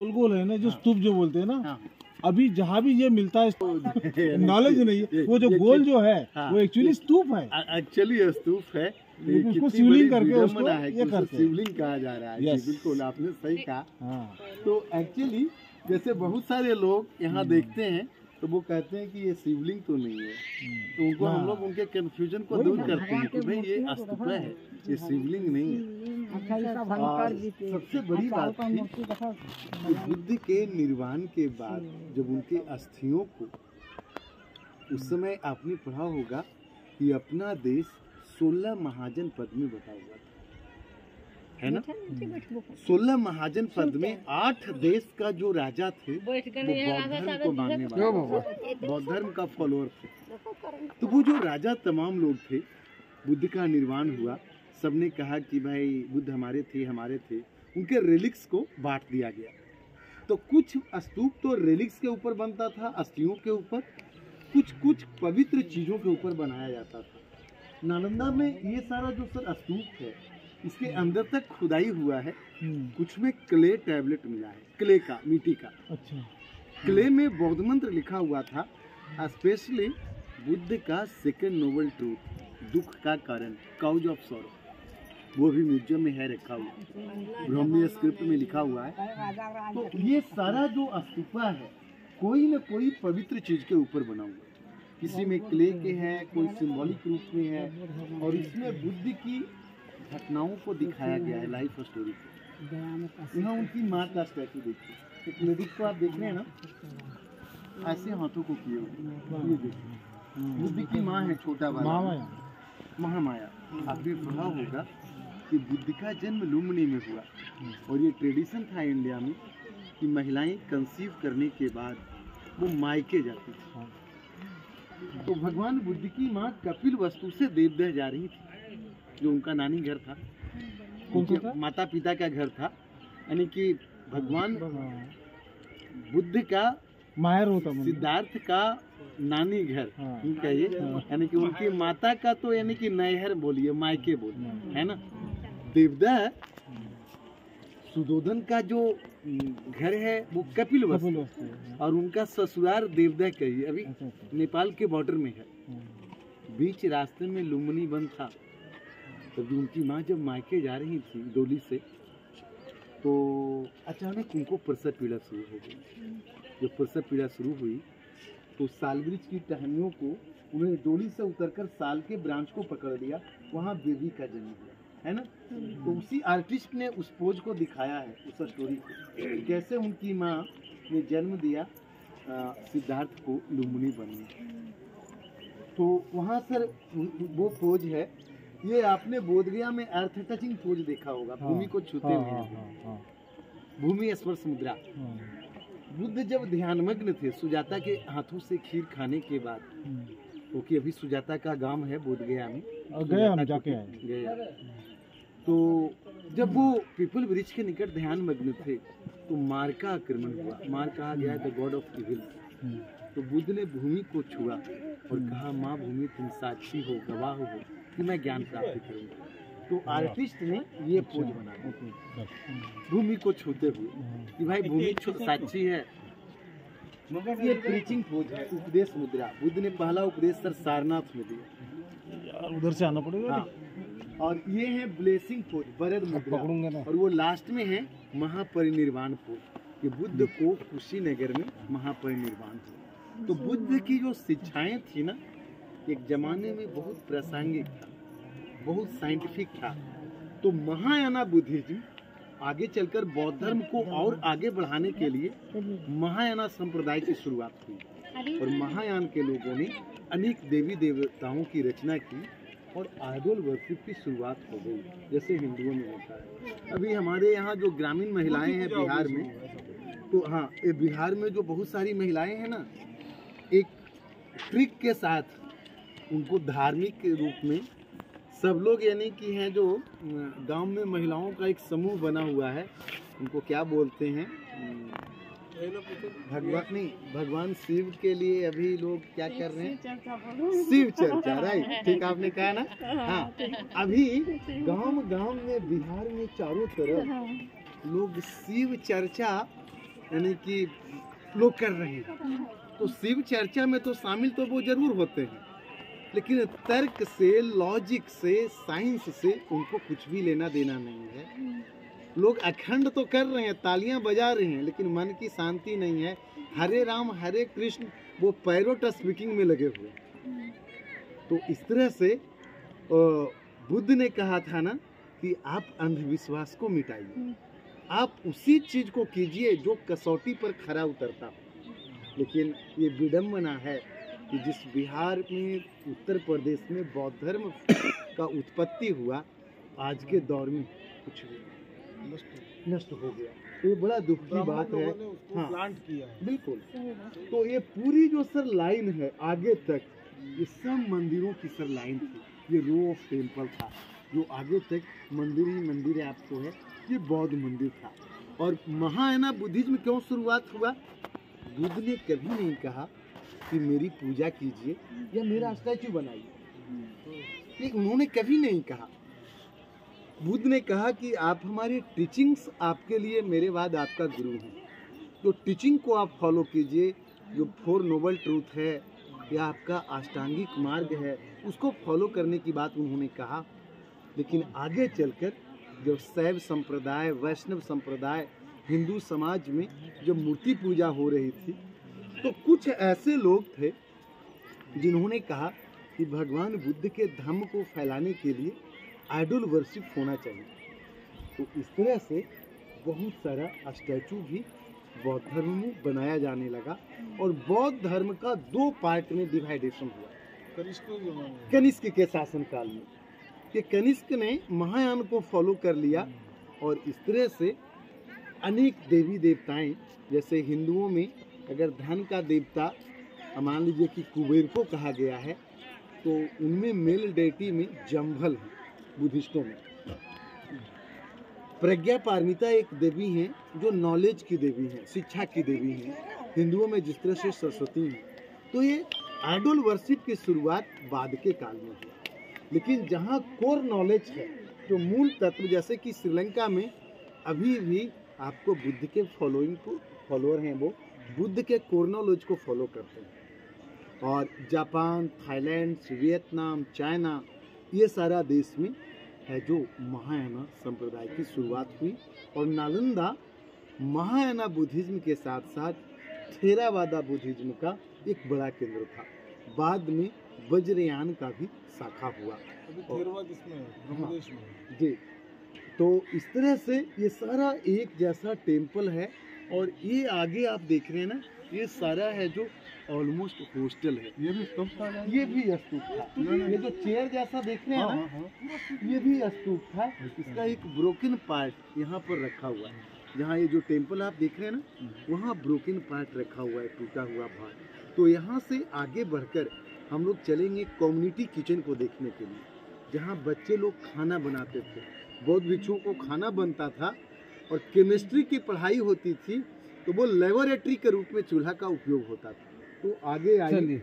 गोल गोल है ना, जो स्तूप जो बोलते हैं ना, अभी जहाँ भी ये मिलता है नॉलेज नहीं है, वो जो गोल जो है वो एक्चुअली स्तूप है, एक्चुअली स्तूप है, उसको शिवलिंग करके उसको ये करके शिवलिंग कहा जा रहा है। बिल्कुल आपने सही कहा। तो एक्चुअली जैसे बहुत सारे लोग यहाँ देखते हैं तो वो कहते हैं कि ये शिवलिंग तो नहीं है, तो उनको हम लोग उनके कंफ्यूजन को दूर करते हैं कि भाई ये स्तूप है, ये शिवलिंग नहीं है। सबसे बड़ी बात थी कि बुद्ध के निर्वाण के बाद जब उनके अस्थियों को, उस समय आपने पढ़ा होगा कि अपना देश 16 महाजन पद में बटा हुआ था, है ना। 16 महाजन पद में 8 देश का जो राजा थे वो बौद्ध धर्म को मानने वाले, बौद्ध धर्म का फॉलोअर थे। तो वो जो राजा तमाम लोग थे, बुद्ध का निर्वाण हुआ, सबने कहा कि भाई बुद्ध हमारे थे, उनके रिलिक्स को बांट दिया गया। तो कुछ स्तूप तो रिलिक्स के ऊपर बनता था, अस्थियों के ऊपर, कुछ पवित्र चीजों के ऊपर बनाया जाता था। नालंदा में ये सारा जो सर स्तूप है, इसके अंदर तक खुदाई हुआ है, कुछ में क्ले टैबलेट मिला है, क्ले का, मिट्टी का। अच्छा। क्ले में बौद्ध मंत्र लिखा हुआ था, स्पेशली बुद्ध का सेकंड नोबल ट्रूथ, दुख का कारण, काउज ऑफ सॉरो, वो भी म्यूजियम में है रखा हुआ, ब्राह्मी स्क्रिप्ट में लिखा हुआ है। तो ये सारा जो स्तूपा है कोई न कोई पवित्र चीज के ऊपर बना हुआ है, किसी में क्ले के हैं, कोई सिंबॉलिक रूप में है, और इसमें बुद्ध की घटनाओं को दिखाया गया है, लाइफ स्टोरी को। यहाँ उनकी माँ का स्टैचू देखिए, एक लेडीज को आप देख रहे हैं ना, ऐसे हाथों को किए हुए, ये देखिए बुद्ध की माँ है, छोटा वाला महामाया। आपने पढ़ा होगा कि बुद्ध का जन्म लुम्बिनी में हुआ, और ये ट्रेडिशन था इंडिया में कि महिलाएं कंसीव करने के बाद वो मायके जाती थी। तो भगवान बुद्ध की माँ कपिल वस्तु से देवदह जा रही थी, जो उनका नानी घर था, उनके माता पिता का घर था, यानी कि भगवान बुद्ध का मायर होता, सिद्धार्थ का नानी घर कहिए, यानी कि उनकी माता का तो यानी कि नैहर बोलिए, मायके बोलिए, है ना। देवदह सुदोधन का जो घर है वो कपिल वस्तु, और उनका ससुराल देवदह कहिए, अभी नेपाल के बॉर्डर में है। बीच रास्ते में लुम्बिनी वन था, तब उनकी माँ जब मायके जा रही थी डोली से, तो अचानक उनको प्रसव पीड़ा शुरू हो गई। जब प्रसव पीड़ा शुरू हुई तो साल वृक्ष की टहनियों को उन्होंने डोली से उतरकर साल के ब्रांच को पकड़ लिया, वहाँ बेबी का जन्म हुआ, है ना। तो उसी आर्टिस्ट ने उस पोज को दिखाया है, उस स्टोरी को, कैसे उनकी माँ ने जन्म दिया सिद्धार्थ को लुम्बिनी वन में। तो वहाँ सर वो पोज है, ये आपने बोधगया में अर्थ टचिंग पोज देखा होगा, भूमि को छूते हुए, भूमि स्पर्श मुद्रा। बुद्ध जब ध्यानमग्न थे, सुजाता के हाथों से खीर खाने के बाद, क्योंकि अभी सुजाता का गांव है बोधगया में, गए हम जाके आए। तो जब वो पीपल वृक्ष के निकट ध्यानमग्न थे तो मार का आक्रमण हुआ। मार कहा गया है द गॉड ऑफ इविल। तो बुद्ध ने भूमि को छुआ और कहा, माँ भूमि तुम साक्षी हो, गवाह हो कि मैं ज्ञान प्राप्त करूंगा। तो आर्टिस्ट ने ये पोज बनाया भूमि को छूते हुए कि भाई भूमि साक्षी है। ये प्रीचिंग पोज है, उपदेश मुद्रा। बुद्ध ने पहला उपदेश सर सारनाथ में दिया, उधर से आना पड़ेगा। हाँ। और ये है ब्लेसिंग पोज, वरद मुद्रा, और वो लास्ट में है महापरिनिर्वाण पोज, कि बुद्ध को कुशीनगर में महापरिनिर्वाण हुआ। तो बुद्ध की जो शिक्षाएं थी ना, एक जमाने में बहुत प्रासंगिक था, बहुत साइंटिफिक था। तो महायाना बुद्धिज्म आगे चलकर बौद्ध धर्म को और आगे बढ़ाने के लिए महायाना संप्रदाय की शुरुआत हुई, और महायान के लोगों ने अनेक देवी देवताओं की रचना की और आइडल वर्शिप की शुरुआत हो गई, जैसे हिंदुओं में होता है। अभी हमारे यहाँ जो ग्रामीण महिलाएं हैं बिहार में, तो हाँ, ये बिहार में जो बहुत सारी महिलाएं हैं ना, एक ट्रिक के साथ उनको धार्मिक रूप में सब लोग, यानी कि हैं जो गांव में महिलाओं का एक समूह बना हुआ है, उनको क्या बोलते हैं, भगवान शिव के लिए अभी लोग क्या कर रहे हैं, शिव चर्चा, राइट, ठीक आपने कहा ना। हाँ, अभी गांव में बिहार में चारों तरफ लोग शिव चर्चा यानी कि लोग कर रहे हैं। तो शिव चर्चा में तो शामिल तो वो जरूर होते हैं, लेकिन तर्क से, लॉजिक से, साइंस से उनको कुछ भी लेना देना नहीं है। लोग अखंड तो कर रहे हैं, तालियां बजा रहे हैं, लेकिन मन की शांति नहीं है। हरे राम हरे कृष्ण वो पैरोट स्पीकिंग में लगे हुए। तो इस तरह से बुद्ध ने कहा था ना कि आप अंधविश्वास को मिटाइए, आप उसी चीज को कीजिए जो कसौटी पर खरा उतरता हो। लेकिन ये विडम्बना है कि जिस बिहार में, उत्तर प्रदेश में बौद्ध धर्म का उत्पत्ति हुआ, आज के दौर में कुछ नष्ट हो गया। तो ये बड़ा दुख की बात है। हाँ, प्लांट किया है। बिल्कुल। तो ये पूरी जो सर लाइन है आगे तक, ये सब मंदिरों की सर लाइन थी। ये रो ऑफ टेम्पल था जो आगे तक मंदिर ही मंदिर आपको है। ये बौद्ध मंदिर था। और महायाना बुद्धिज्म क्यों शुरुआत हुआ? बुद्ध ने कभी नहीं कहा कि मेरी पूजा कीजिए या मेरा स्टैचू बनाइए, उन्होंने कभी नहीं कहा। बुद्ध ने कहा कि आप हमारी टीचिंग्स आपके लिए मेरे बाद आपका गुरु हैं, तो टीचिंग को आप फॉलो कीजिए। जो 4 नोबल ट्रूथ है या आपका अष्टांगिक मार्ग है, उसको फॉलो करने की बात उन्होंने कहा। लेकिन आगे चलकर जब शैव संप्रदाय, वैष्णव संप्रदाय, हिंदू समाज में जब मूर्ति पूजा हो रही थी, तो कुछ ऐसे लोग थे जिन्होंने कहा कि भगवान बुद्ध के धम्म को फैलाने के लिए आइडल वर्शिप होना चाहिए। तो इस तरह से बहुत सारा स्टैचू भी बौद्ध धर्म में बनाया जाने लगा और बौद्ध धर्म का 2 पार्ट में डिवाइडेशन हुआ कनिष्क के शासनकाल में। कि कनिष्क ने महायान को फॉलो कर लिया और इस तरह से अनेक देवी देवताएं, जैसे हिंदुओं में अगर धन का देवता मान लीजिए कि कुबेर को कहा गया है, तो उनमें मेल डेटी में जम्भल है। बुद्धिस्टों में प्रज्ञा पारमिता एक देवी हैं जो नॉलेज की देवी हैं, शिक्षा की देवी हैं। हिंदुओं में जिस तरह से सरस्वती हैं। तो ये आइडल वर्शिप की शुरुआत बाद के काल में हुई। लेकिन जहाँ कोर नॉलेज है, जो मूल तत्व, जैसे कि श्रीलंका में अभी भी आपको बुद्ध के फॉलोअर हैं, वो बुद्ध के कोर नॉलेज को फॉलो करते हैं। और जापान, थाईलैंड, वियतनाम, चाइना, ये सारा देश में है जो महायाना संप्रदाय की शुरुआत हुई। और नालंदा महायाना बुद्धिज्म के साथ साथ थेरावादा बुद्धिज्म का एक बड़ा केंद्र था। बाद में वज्रयान का भी शाखा हुआ। थेरवाद इसमें ब्रह्मदेश में। जी। तो इस तरह से ये सारा एक जैसा टेम्पल है। और ये आगे आप देख रहे हैं ना, ये सारा है जो ऑलमोस्ट हॉस्टल है। ये भी स्तूप था, ये भी स्तूप था। ये जो चेयर जैसा देख रहे हैं ना, ये भी स्तूप था। इसका एक ब्रोकन पार्ट यहाँ पर रखा हुआ है। जहाँ ये जो टेम्पल आप देख रहे हैं ना, वहाँ ब्रोकन पार्ट रखा हुआ है, टूटा हुआ भाग। तो यहाँ से आगे बढ़कर हम लोग चलेंगे कम्युनिटी किचन को देखने के लिए, जहाँ बच्चे लोग खाना बनाते थे। बौद्ध भिक्षुओं को खाना बनता था और केमिस्ट्री की पढ़ाई होती थी, तो वो लेबोरेटरी के रूप में चूल्हा का उपयोग होता था। तो आगे आइए।